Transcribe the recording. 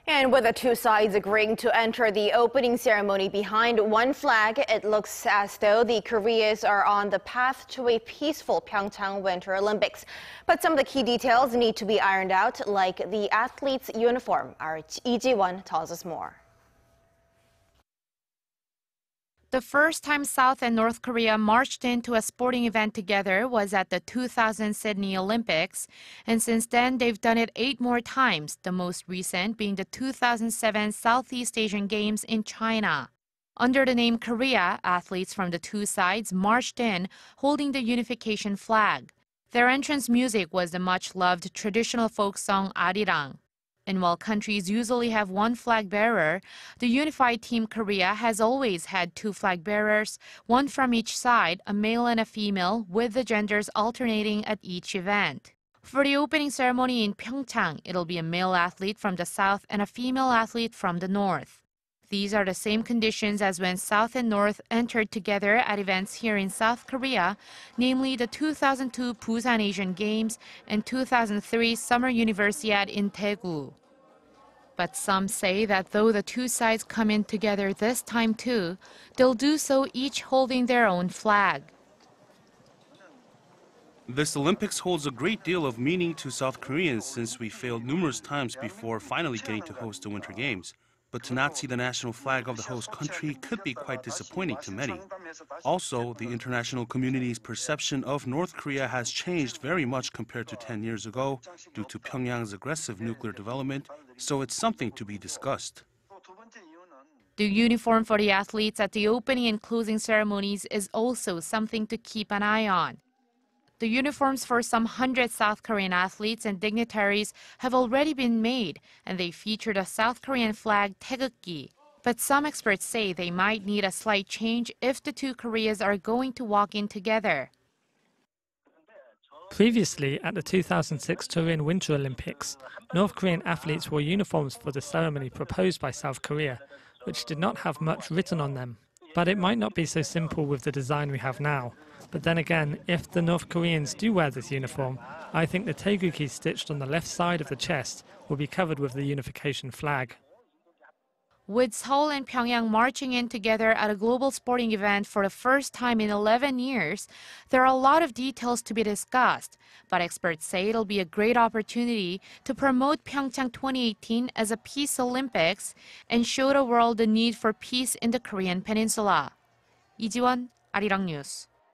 And with the two sides agreeing to enter the opening ceremony behind one flag, it looks as though the Koreas are on the path to a peaceful PyeongChang Winter Olympics. But some of the key details need to be ironed out, like the athletes' uniform. Our Lee Ji-won tells us more. The first time South and North Korea marched into a sporting event together was at the 2000 Sydney Olympics, and since then they've done it 8 more times, the most recent being the 2007 Southeast Asian Games in China. Under the name Korea, athletes from the two sides marched in, holding the unification flag. Their entrance music was the much-loved traditional folk song Arirang. And while countries usually have one flag bearer, the unified Team Korea has always had 2 flag bearers, one from each side, a male and a female, with the genders alternating at each event. For the opening ceremony in PyeongChang, it'll be a male athlete from the south and a female athlete from the north. These are the same conditions as when South and North entered together at events here in South Korea, namely the 2002 Busan Asian Games and 2003 Summer Universiade in Daegu. But some say that though the two sides come in together this time too, they'll do so each holding their own flag. This Olympics holds a great deal of meaning to South Koreans since we failed numerous times before finally getting to host the Winter Games. But to not see the national flag of the host country could be quite disappointing to many. Also, the international community's perception of North Korea has changed very much compared to 10 years ago due to Pyongyang's aggressive nuclear development, so it's something to be discussed. The uniform for the athletes at the opening and closing ceremonies is also something to keep an eye on. The uniforms for some 100 South Korean athletes and dignitaries have already been made, and they feature the South Korean flag taegukgi. But some experts say they might need a slight change if the two Koreas are going to walk in together. Previously, at the 2006 Korean Winter Olympics, North Korean athletes wore uniforms for the ceremony proposed by South Korea, which did not have much written on them. But it might not be so simple with the design we have now. But then again, if the North Koreans do wear this uniform, I think the taegukgi stitched on the left side of the chest will be covered with the unification flag. With Seoul and Pyongyang marching in together at a global sporting event for the first time in 11 years, there are a lot of details to be discussed. But experts say it'll be a great opportunity to promote PyeongChang 2018 as a Peace Olympics and show the world the need for peace in the Korean Peninsula. Lee Ji-won, Arirang News.